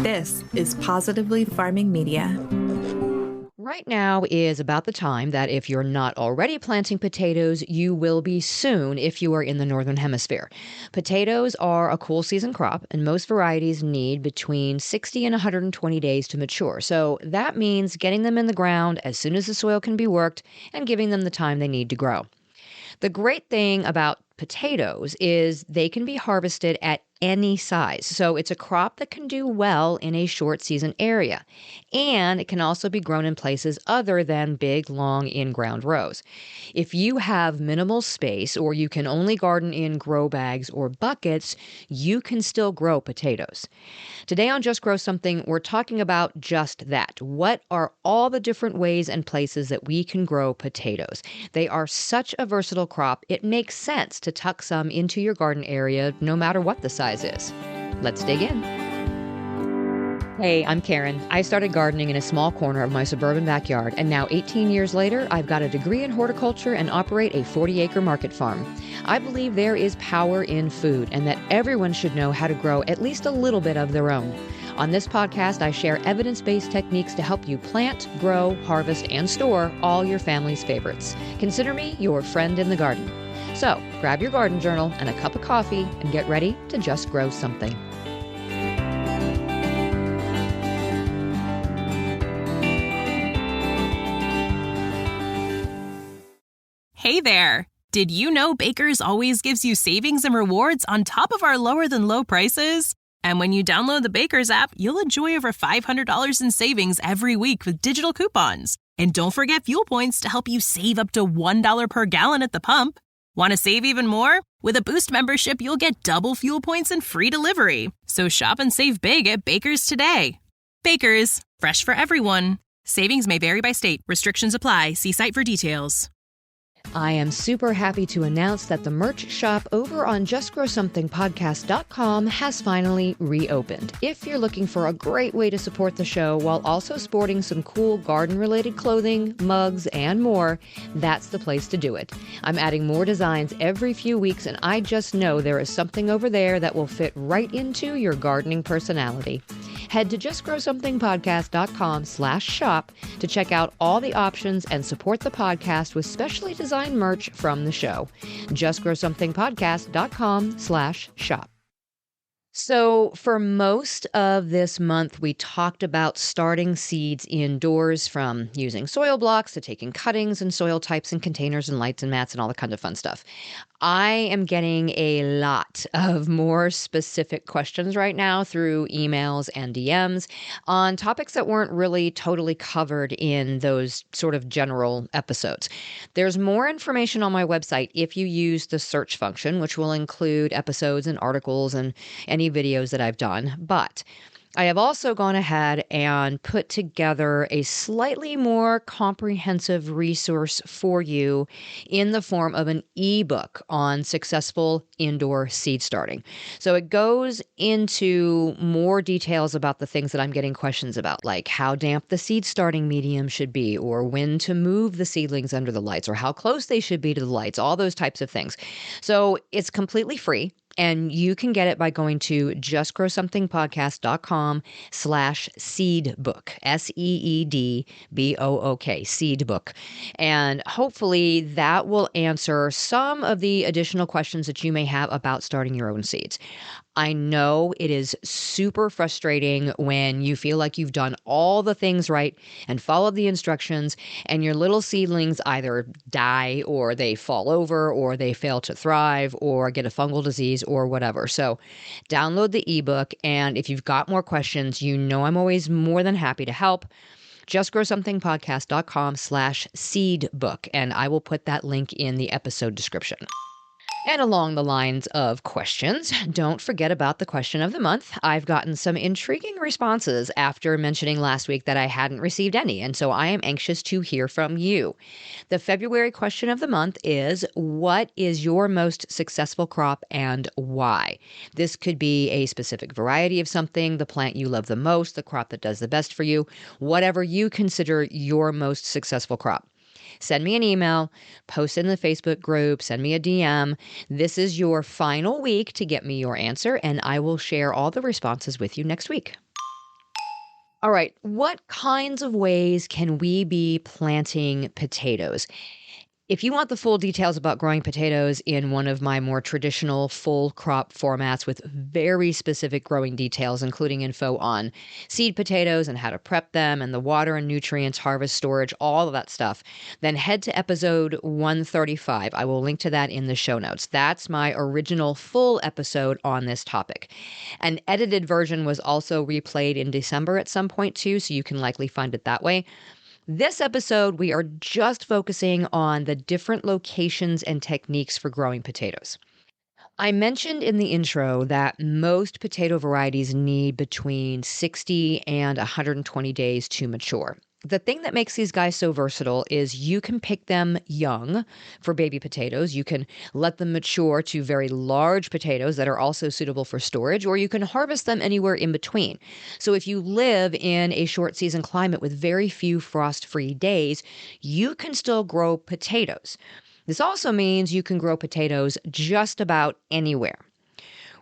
This is Positively Farming Media. Right now is about the time that if you're not already planting potatoes, you will be soon if you are in the Northern Hemisphere. Potatoes are a cool season crop, and most varieties need between 60 and 120 days to mature. So that means getting them in the ground as soon as the soil can be worked and giving them the time they need to grow. The great thing about potatoes is they can be harvested at any size. So it's a crop that can do well in a short season area. And it can also be grown in places other than big, long in-ground rows. If you have minimal space or you can only garden in grow bags or buckets, you can still grow potatoes. Today on Just Grow Something, we're talking about just that. What are all the different ways and places that we can grow potatoes? They are such a versatile crop, it makes sense to tuck some into your garden area no matter what the size is. Let's dig in. Hey, I'm Karen. I started gardening in a small corner of my suburban backyard, and now 18 years later, I've got a degree in horticulture and operate a 40-acre market farm. I believe there is power in food and that everyone should know how to grow at least a little bit of their own. On this podcast, I share evidence-based techniques to help you plant, grow, harvest, and store all your family's favorites. Consider me your friend in the garden. So, grab your garden journal and a cup of coffee and get ready to just grow something. Hey there! Did you know Baker's always gives you savings and rewards on top of our lower than low prices? And when you download the Baker's app, you'll enjoy over $500 in savings every week with digital coupons. And don't forget fuel points to help you save up to $1 per gallon at the pump. Want to save even more? With a Boost membership, you'll get double fuel points and free delivery. So shop and save big at Baker's today. Baker's, fresh for everyone. Savings may vary by state. Restrictions apply. See site for details. I am super happy to announce that the merch shop over on justgrowsomethingpodcast.com has finally reopened. If you're looking for a great way to support the show while also sporting some cool garden-related clothing, mugs, and more, that's the place to do it. I'm adding more designs every few weeks, and I just know there is something over there that will fit right into your gardening personality. Head to justgrowsomethingpodcast.com/shop to check out all the options and support the podcast with specially designed merch from the show. justgrowsomethingpodcast.com/shop. So for most of this month, we talked about starting seeds indoors, from using soil blocks to taking cuttings and soil types and containers and lights and mats and all that kind of fun stuff. I am getting a lot of more specific questions right now through emails and DMs on topics that weren't really totally covered in those sort of general episodes. There's more information on my website if you use the search function, which will include episodes and articles and any videos that I've done. But I have also gone ahead and put together a slightly more comprehensive resource for you in the form of an ebook on successful indoor seed starting. So it goes into more details about the things that I'm getting questions about, like how damp the seed starting medium should be, or when to move the seedlings under the lights, or how close they should be to the lights, all those types of things. So it's completely free. And you can get it by going to justgrowsomethingpodcast.com/seedbook, SEEDBOOK, seedbook. And hopefully that will answer some of the additional questions that you may have about starting your own seeds. I know it is super frustrating when you feel like you've done all the things right and followed the instructions, and your little seedlings either die or they fall over or they fail to thrive or get a fungal disease or whatever. So download the ebook, and if you've got more questions, you know I'm always more than happy to help. justgrowsomethingpodcast.com/seedbook, and I will put that link in the episode description. And along the lines of questions, don't forget about the question of the month. I've gotten some intriguing responses after mentioning last week that I hadn't received any, and so I am anxious to hear from you. The February question of the month is, what is your most successful crop and why? This could be a specific variety of something, the plant you love the most, the crop that does the best for you, whatever you consider your most successful crop. Send me an email, post in the Facebook group, send me a DM. This is your final week to get me your answer, and I will share all the responses with you next week. All right, what kinds of ways can we be planting potatoes? If you want the full details about growing potatoes in one of my more traditional full crop formats with very specific growing details, including info on seed potatoes and how to prep them and the water and nutrients, harvest storage, all of that stuff, then head to episode 135. I will link to that in the show notes. That's my original full episode on this topic. An edited version was also replayed in December at some point too, so you can likely find it that way. This episode, we are just focusing on the different locations and techniques for growing potatoes. I mentioned in the intro that most potato varieties need between 60 and 120 days to mature. The thing that makes these guys so versatile is you can pick them young for baby potatoes. You can let them mature to very large potatoes that are also suitable for storage, or you can harvest them anywhere in between. So if you live in a short season climate with very few frost-free days, you can still grow potatoes. This also means you can grow potatoes just about anywhere.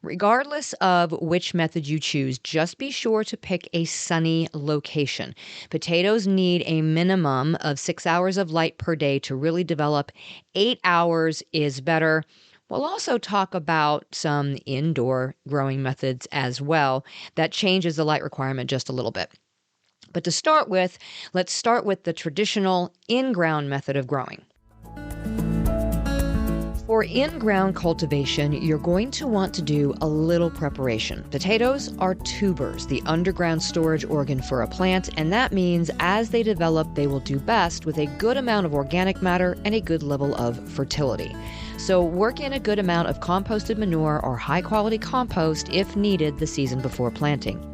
Regardless of which method you choose, just be sure to pick a sunny location. Potatoes need a minimum of 6 hours of light per day to really develop. 8 hours is better. We'll also talk about some indoor growing methods as well that changes the light requirement just a little bit. But to start with, let's start with the traditional in-ground method of growing. For in-ground cultivation, you're going to want to do a little preparation. Potatoes are tubers, the underground storage organ for a plant, and that means as they develop, they will do best with a good amount of organic matter and a good level of fertility. So work in a good amount of composted manure or high-quality compost if needed the season before planting.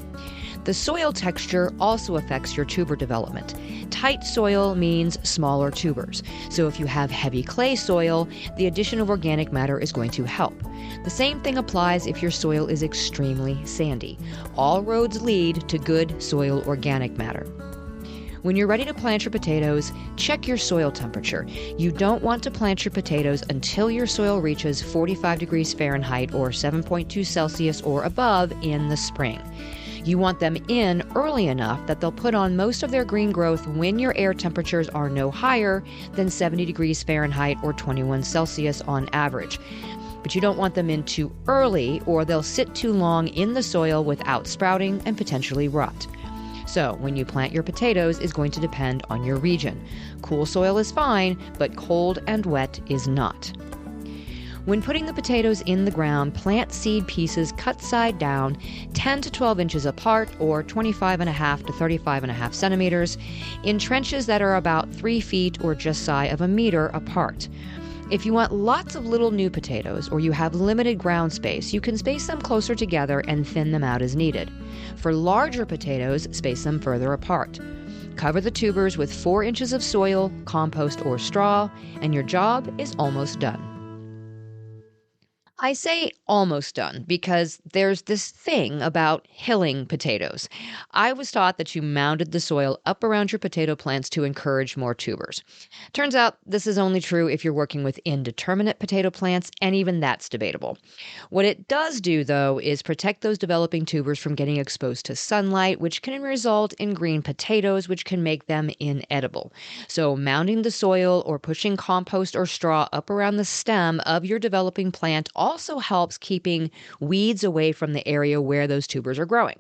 The soil texture also affects your tuber development. Tight soil means smaller tubers. So if you have heavy clay soil, the addition of organic matter is going to help. The same thing applies if your soil is extremely sandy. All roads lead to good soil organic matter. When you're ready to plant your potatoes, check your soil temperature. You don't want to plant your potatoes until your soil reaches 45 degrees Fahrenheit or 7.2 Celsius or above in the spring. You want them in early enough that they'll put on most of their green growth when your air temperatures are no higher than 70 degrees Fahrenheit or 21 Celsius on average. But you don't want them in too early or they'll sit too long in the soil without sprouting and potentially rot. So when you plant your potatoes is going to depend on your region. Cool soil is fine, but cold and wet is not. When putting the potatoes in the ground, plant seed pieces cut side down 10 to 12 inches apart or 25.5 to 35.5 centimeters in trenches that are about 3 feet or just shy of a meter apart. If you want lots of little new potatoes or you have limited ground space, you can space them closer together and thin them out as needed. For larger potatoes, space them further apart. Cover the tubers with 4 inches of soil, compost, or straw, and your job is almost done. I say almost done because there's this thing about hilling potatoes. I was taught that you mounded the soil up around your potato plants to encourage more tubers. Turns out this is only true if you're working with indeterminate potato plants, and even that's debatable. What it does do, though, is protect those developing tubers from getting exposed to sunlight, which can result in green potatoes, which can make them inedible. So mounding the soil or pushing compost or straw up around the stem of your developing plant also helps keeping weeds away from the area where those tubers are growing.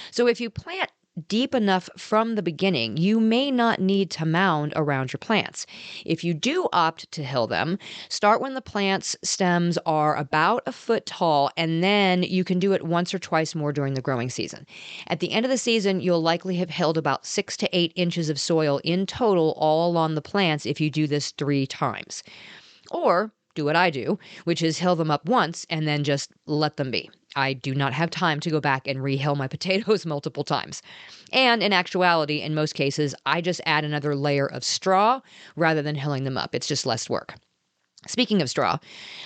So if you plant deep enough from the beginning, you may not need to mound around your plants. If you do opt to hill them, start when the plant's stems are about a foot tall, and then you can do it once or twice more during the growing season. At the end of the season, you'll likely have hilled about 6 to 8 inches of soil in total all along the plants if you do this 3 times. Or do what I do, which is hill them up once and then just let them be. I do not have time to go back and re-hill my potatoes multiple times. And in actuality, in most cases, I just add another layer of straw rather than hilling them up. It's just less work. Speaking of straw,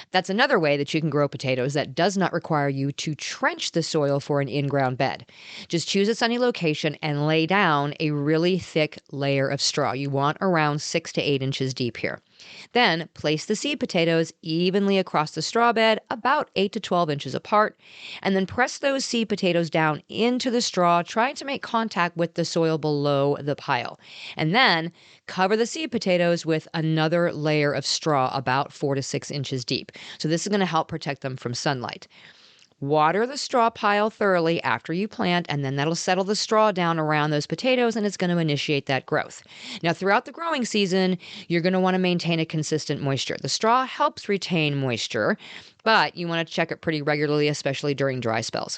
that's another way that you can grow potatoes that does not require you to trench the soil for an in-ground bed. Just choose a sunny location and lay down a really thick layer of straw. You want around 6 to 8 inches deep here. Then place the seed potatoes evenly across the straw bed, about 8 to 12 inches apart, and then press those seed potatoes down into the straw, trying to make contact with the soil below the pile. And then cover the seed potatoes with another layer of straw about 4 to 6 inches deep. So this is going to help protect them from sunlight. Water the straw pile thoroughly after you plant, and then that'll settle the straw down around those potatoes, and it's going to initiate that growth. Now, throughout the growing season, you're going to want to maintain a consistent moisture. The straw helps retain moisture, but you want to check it pretty regularly, especially during dry spells.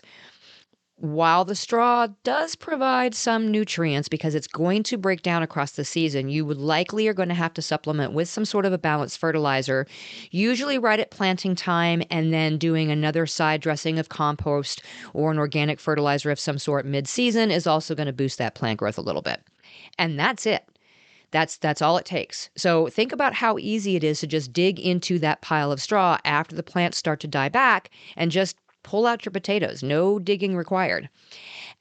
While the straw does provide some nutrients because it's going to break down across the season, you would likely are going to have to supplement with some sort of a balanced fertilizer, usually right at planting time, and then doing another side dressing of compost or an organic fertilizer of some sort mid-season is also going to boost that plant growth a little bit. And that's it. That's all it takes. So think about how easy it is to just dig into that pile of straw after the plants start to die back and just pull out your potatoes. No digging required.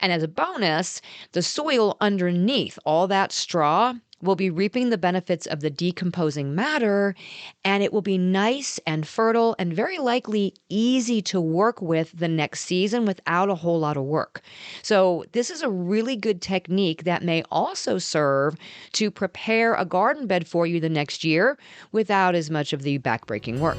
And as a bonus, the soil underneath all that straw will be reaping the benefits of the decomposing matter, and it will be nice and fertile and very likely easy to work with the next season without a whole lot of work. So this is a really good technique that may also serve to prepare a garden bed for you the next year without as much of the backbreaking work.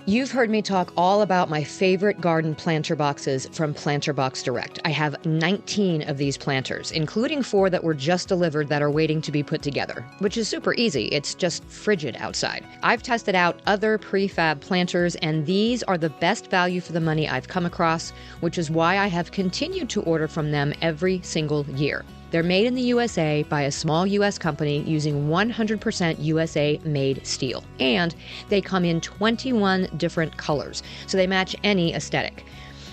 You've heard me talk all about my favorite garden planter boxes from Planter Box Direct. I have 19 of these planters, including 4 that were just delivered that are waiting to be put together, which is super easy. It's just frigid outside. I've tested out other prefab planters, and these are the best value for the money I've come across, which is why I have continued to order from them every single year. They're made in the USA by a small US company using 100% USA-made steel. And they come in 21 different colors, so they match any aesthetic.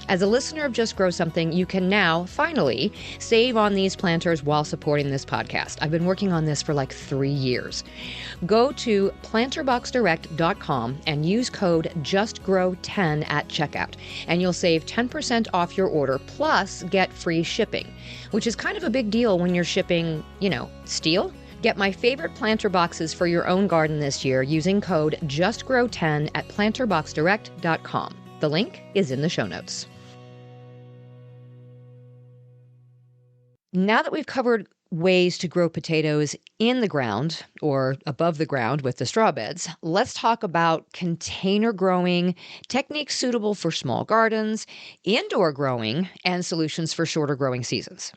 As a listener of Just Grow Something, you can now, finally, save on these planters while supporting this podcast. I've been working on this for like 3 years. Go to planterboxdirect.com and use code JustGrow10 at checkout, and you'll save 10% off your order, plus get free shipping, which is kind of a big deal when you're shipping, steel. Get my favorite planter boxes for your own garden this year using code JustGrow10 at planterboxdirect.com. The link is in the show notes. Now that we've covered ways to grow potatoes in the ground or above the ground with the straw beds, let's talk about container growing, techniques suitable for small gardens, indoor growing, and solutions for shorter growing seasons.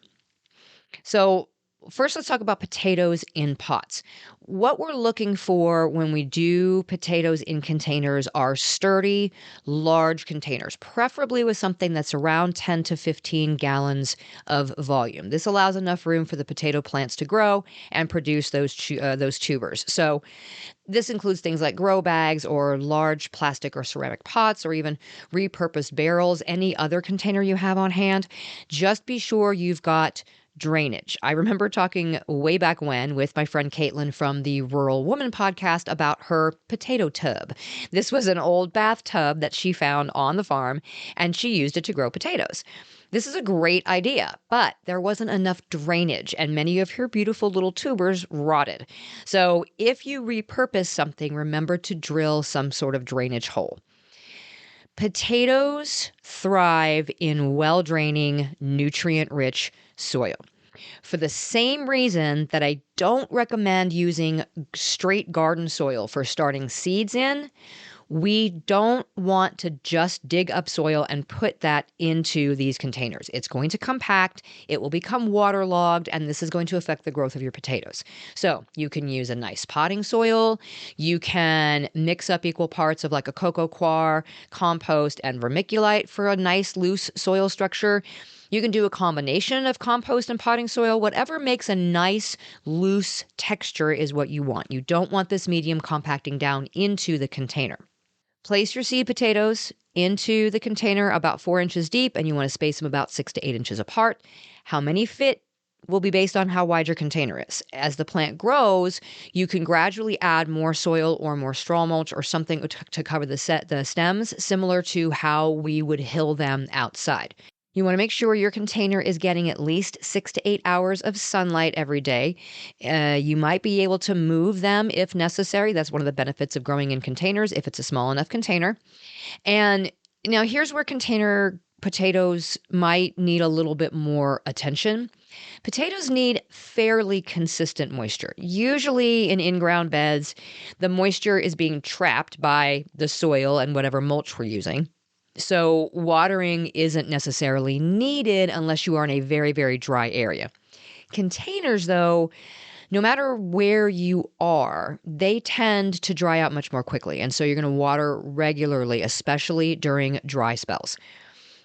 So first, let's talk about potatoes in pots. What we're looking for when we do potatoes in containers are sturdy, large containers, preferably with something that's around 10 to 15 gallons of volume. This allows enough room for the potato plants to grow and produce those tubers. So this includes things like grow bags or large plastic or ceramic pots or even repurposed barrels, any other container you have on hand. Just be sure you've got drainage. I remember talking way back when with my friend Caitlin from the Rural Woman podcast about her potato tub. This was an old bathtub that she found on the farm, and she used it to grow potatoes. This is a great idea, but there wasn't enough drainage, and many of her beautiful little tubers rotted. So if you repurpose something, remember to drill some sort of drainage hole. Potatoes thrive in well-draining, nutrient-rich soil. For the same reason that I don't recommend using straight garden soil for starting seeds in, we don't want to just dig up soil and put that into these containers. It's going to compact, it will become waterlogged, and this is going to affect the growth of your potatoes. So you can use a nice potting soil. You can mix up equal parts of like a cocoa coir, compost, and vermiculite for a nice loose soil structure. You can do a combination of compost and potting soil. Whatever makes a nice, loose texture is what you want. You don't want this medium compacting down into the container. Place your seed potatoes into the container about 4 inches deep, and you want to space them about 6 to 8 inches apart. How many fit will be based on how wide your container is. As the plant grows, you can gradually add more soil or more straw mulch or something to cover the stems, similar to how we would hill them outside. You want to make sure your container is getting at least 6 to 8 hours of sunlight every day. You might be able to move them if necessary. That's one of the benefits of growing in containers if it's a small enough container. And now here's where container potatoes might need a little bit more attention. Potatoes need fairly consistent moisture. Usually in in-ground beds, the moisture is being trapped by the soil and whatever mulch we're using. So watering isn't necessarily needed unless you are in a very, very dry area. Containers, though, no matter where you are, they tend to dry out much more quickly. And so you're going to water regularly, especially during dry spells.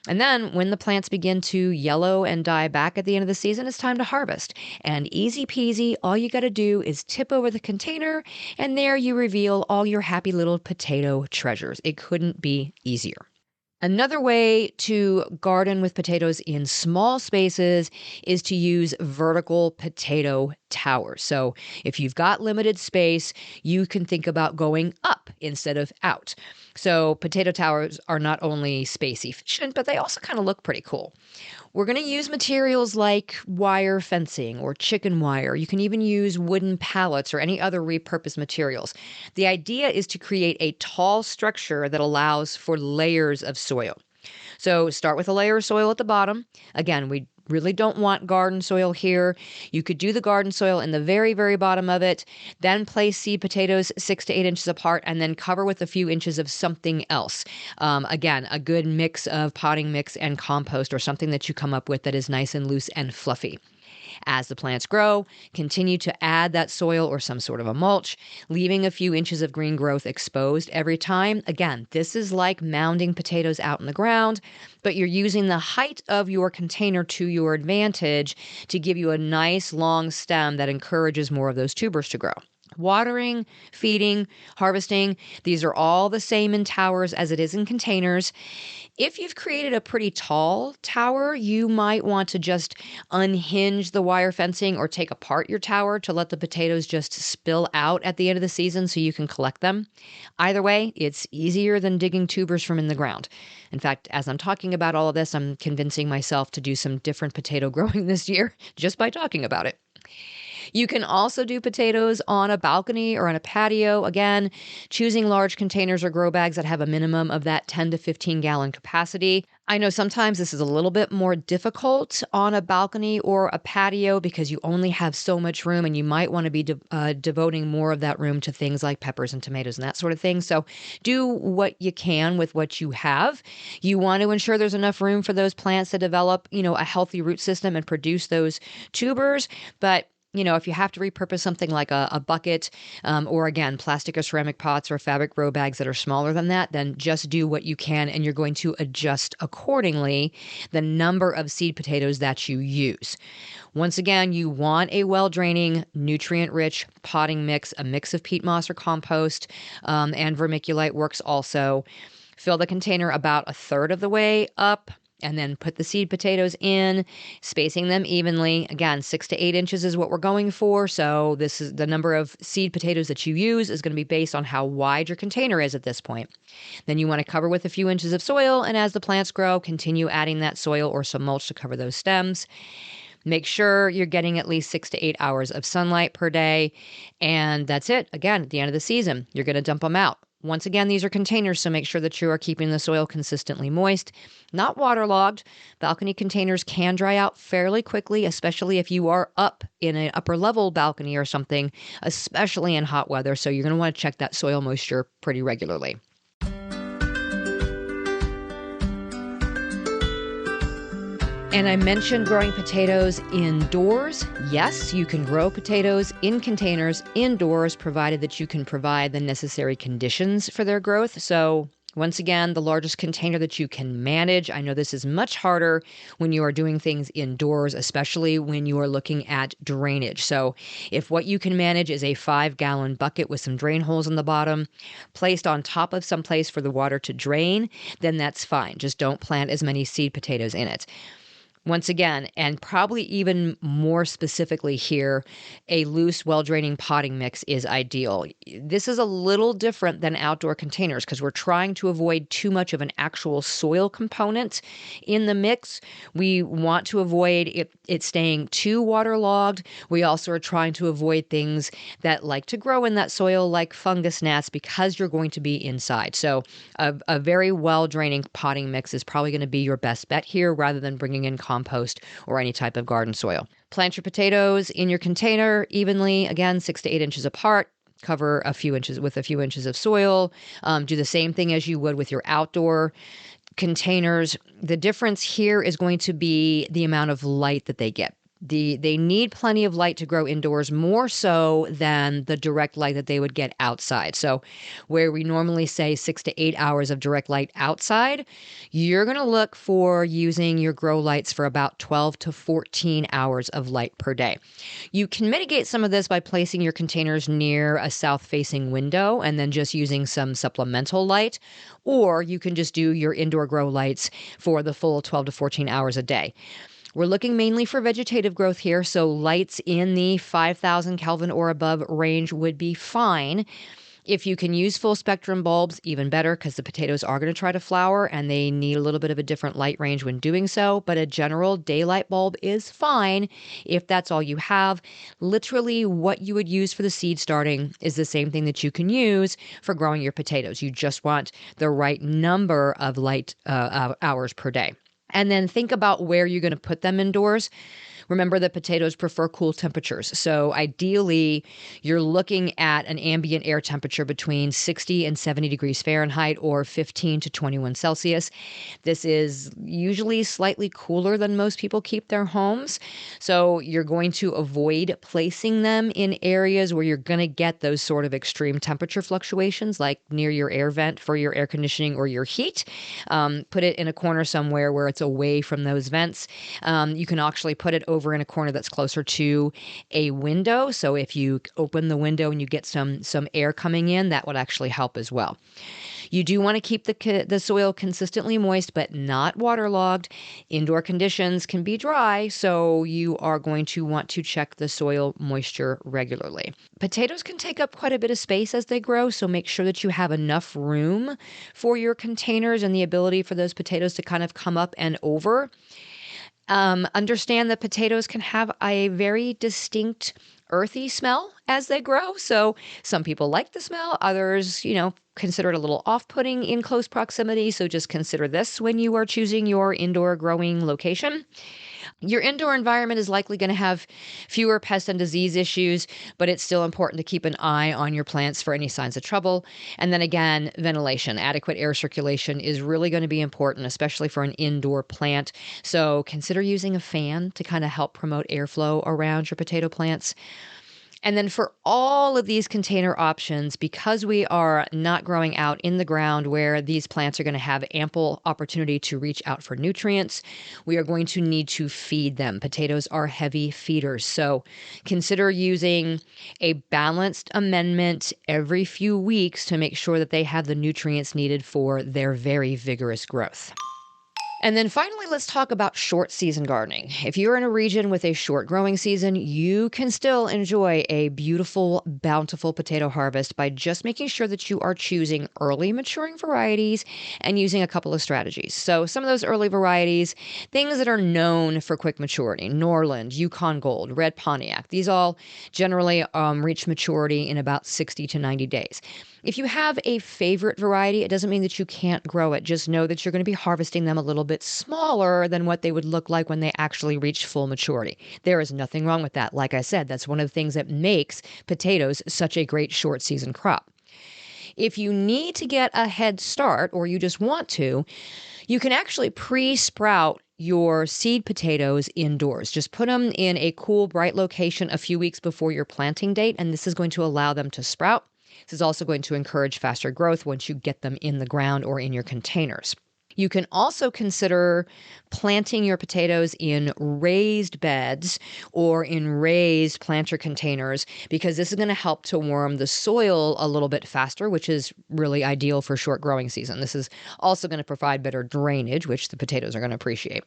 And then when the plants begin to yellow and die back at the end of the season, it's time to harvest. And easy peasy, all you got to do is tip over the container, and there you reveal all your happy little potato treasures. It couldn't be easier. Another way to garden with potatoes in small spaces is to use vertical potato towers. So if you've got limited space, you can think about going up instead of out. So potato towers are not only space efficient, but they also kind of look pretty cool. We're going to use materials like wire fencing or chicken wire. You can even use wooden pallets or any other repurposed materials. The idea is to create a tall structure that allows for layers of soil. So start with a layer of soil at the bottom. Again, we really don't want garden soil here. You could do the garden soil in the very, very bottom of it, then place seed potatoes 6 to 8 inches apart, and then cover with a few inches of something else. Again, a good mix of potting mix and compost or something that you come up with that is nice and loose and fluffy. As the plants grow, continue to add that soil or some sort of a mulch, leaving a few inches of green growth exposed every time. Again, this is like mounding potatoes out in the ground, but you're using the height of your container to your advantage to give you a nice long stem that encourages more of those tubers to grow. Watering, feeding, harvesting, these are all the same in towers as it is in containers. If you've created a pretty tall tower, you might want to just unhinge the wire fencing or take apart your tower to let the potatoes just spill out at the end of the season so you can collect them. Either way, it's easier than digging tubers from in the ground. In fact, as I'm talking about all of this, I'm convincing myself to do some different potato growing this year just by talking about it. You can also do potatoes on a balcony or on a patio. Again, choosing large containers or grow bags that have a minimum of that 10 to 15 gallon capacity. I know sometimes this is a little bit more difficult on a balcony or a patio because you only have so much room and you might want to be devoting more of that room to things like peppers and tomatoes and that sort of thing. So do what you can with what you have. You want to ensure there's enough room for those plants to develop, a healthy root system and produce those tubers. But if you have to repurpose something like a bucket or, again, plastic or ceramic pots or fabric grow bags that are smaller than that, then just do what you can, and you're going to adjust accordingly the number of seed potatoes that you use. Once again, you want a well-draining, nutrient-rich potting mix. A mix of peat moss or compost and vermiculite works also. Fill the container about a third of the way up, and then put the seed potatoes in, spacing them evenly. Again, 6 to 8 inches is what we're going for. So this is the number of seed potatoes that you use is going to be based on how wide your container is at this point. Then you want to cover with a few inches of soil. And as the plants grow, continue adding that soil or some mulch to cover those stems. Make sure you're getting at least 6 to 8 hours of sunlight per day. And that's it. Again, at the end of the season, you're going to dump them out. Once again, these are containers, so make sure that you are keeping the soil consistently moist, not waterlogged. Balcony containers can dry out fairly quickly, especially if you are up in an upper level balcony or something, especially in hot weather. So you're going to want to check that soil moisture pretty regularly. And I mentioned growing potatoes indoors. Yes, you can grow potatoes in containers indoors, provided that you can provide the necessary conditions for their growth. So once again, the largest container that you can manage. I know this is much harder when you are doing things indoors, especially when you are looking at drainage. So if what you can manage is a 5-gallon bucket with some drain holes in the bottom, placed on top of some place for the water to drain, then that's fine. Just don't plant as many seed potatoes in it. Once again, and probably even more specifically here, a loose, well-draining potting mix is ideal. This is a little different than outdoor containers because we're trying to avoid too much of an actual soil component in the mix. We want to avoid it staying too waterlogged. We also are trying to avoid things that like to grow in that soil like fungus gnats because you're going to be inside. So a very well-draining potting mix is probably going to be your best bet here rather than bringing in compost or any type of garden soil. Plant your potatoes in your container evenly, again, 6 to 8 inches apart. Cover a few inches with a few inches of soil. Do the same thing as you would with your outdoor containers. The difference here is going to be the amount of light that they get. They need plenty of light to grow indoors, more so than the direct light that they would get outside. So where we normally say 6 to 8 hours of direct light outside, you're going to look for using your grow lights for about 12 to 14 hours of light per day. You can mitigate some of this by placing your containers near a south-facing window and then just using some supplemental light, or you can just do your indoor grow lights for the full 12 to 14 hours a day. We're looking mainly for vegetative growth here, so lights in the 5,000 Kelvin or above range would be fine. If you can use full spectrum bulbs, even better, because the potatoes are going to try to flower and they need a little bit of a different light range when doing so. But a general daylight bulb is fine if that's all you have. Literally what you would use for the seed starting is the same thing that you can use for growing your potatoes. You just want the right number of light hours per day. And then think about where you're going to put them indoors. Remember that potatoes prefer cool temperatures. So ideally, you're looking at an ambient air temperature between 60 and 70 degrees Fahrenheit or 15 to 21 Celsius. This is usually slightly cooler than most people keep their homes. So you're going to avoid placing them in areas where you're going to get those sort of extreme temperature fluctuations, like near your air vent for your air conditioning or your heat. Put it in a corner somewhere where it's away from those vents. You can actually put it over in a corner that's closer to a window. So if you open the window and you get some air coming in, that would actually help as well. You do want to keep the soil consistently moist, but not waterlogged. Indoor conditions can be dry, so you are going to want to check the soil moisture regularly. Potatoes can take up quite a bit of space as they grow, so make sure that you have enough room for your containers and the ability for those potatoes to kind of come up and over. Understand that potatoes can have a very distinct earthy smell as they grow. So some people like the smell. Others, consider it a little off-putting in close proximity. So just consider this when you are choosing your indoor growing location. Your indoor environment is likely going to have fewer pest and disease issues, but it's still important to keep an eye on your plants for any signs of trouble. And then again, ventilation. Adequate air circulation is really going to be important, especially for an indoor plant. So consider using a fan to kind of help promote airflow around your potato plants. And then for all of these container options, because we are not growing out in the ground where these plants are going to have ample opportunity to reach out for nutrients, we are going to need to feed them. Potatoes are heavy feeders. So consider using a balanced amendment every few weeks to make sure that they have the nutrients needed for their very vigorous growth. And then finally, let's talk about short season gardening. If you're in a region with a short growing season, you can still enjoy a beautiful, bountiful potato harvest by just making sure that you are choosing early maturing varieties and using a couple of strategies. So some of those early varieties, things that are known for quick maturity: Norland, Yukon Gold, Red Pontiac. These all generally reach maturity in about 60 to 90 days. If you have a favorite variety, it doesn't mean that you can't grow it. Just know that you're going to be harvesting them a little bit smaller than what they would look like when they actually reach full maturity. There is nothing wrong with that. Like I said, that's one of the things that makes potatoes such a great short season crop. If you need to get a head start, or you just want to, you can actually pre-sprout your seed potatoes indoors. Just put them in a cool, bright location a few weeks before your planting date, and this is going to allow them to sprout. This is also going to encourage faster growth once you get them in the ground or in your containers. You can also consider planting your potatoes in raised beds or in raised planter containers, because this is going to help to warm the soil a little bit faster, which is really ideal for short growing season. This is also going to provide better drainage, which the potatoes are going to appreciate.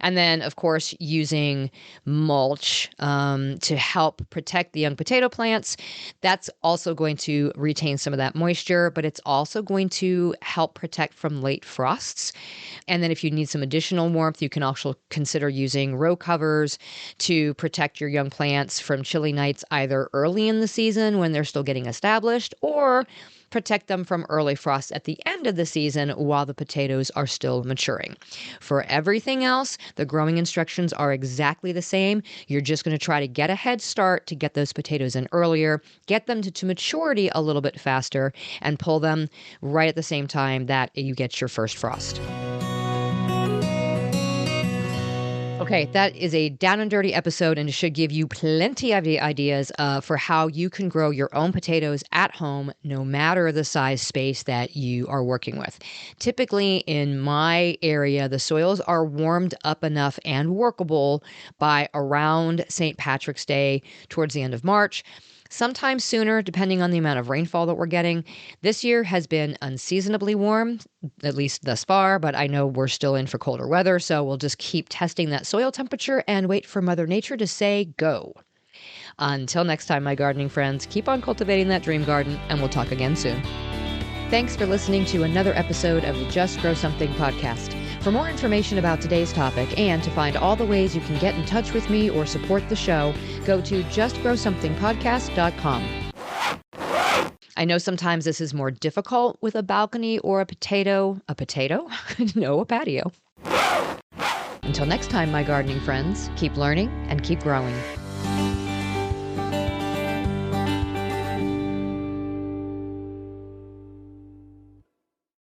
And then, of course, using mulch to help protect the young potato plants. That's also going to retain some of that moisture, but it's also going to help protect from late frosts. And then if you need some additional warmth, you can also consider using row covers to protect your young plants from chilly nights, either early in the season when they're still getting established, or protect them from early frost at the end of the season while the potatoes are still maturing. For everything else, the growing instructions are exactly the same. You're just going to try to get a head start to get those potatoes in earlier, get them to maturity a little bit faster, and pull them right at the same time that you get your first frost. Okay, that is a down and dirty episode, and it should give you plenty of ideas for how you can grow your own potatoes at home, no matter the size space that you are working with. Typically, in my area, the soils are warmed up enough and workable by around St. Patrick's Day, towards the end of March. Sometimes sooner, depending on the amount of rainfall that we're getting. This year has been unseasonably warm, at least thus far, but I know we're still in for colder weather, so we'll just keep testing that soil temperature and wait for Mother Nature to say go. Until next time, my gardening friends, keep on cultivating that dream garden, and we'll talk again soon. Thanks for listening to another episode of the Just Grow Something podcast. For more information about today's topic and to find all the ways you can get in touch with me or support the show, go to justgrowsomethingpodcast.com. I know sometimes this is more difficult with a balcony or a potato. A potato? No, a patio. Until next time, my gardening friends, keep learning and keep growing.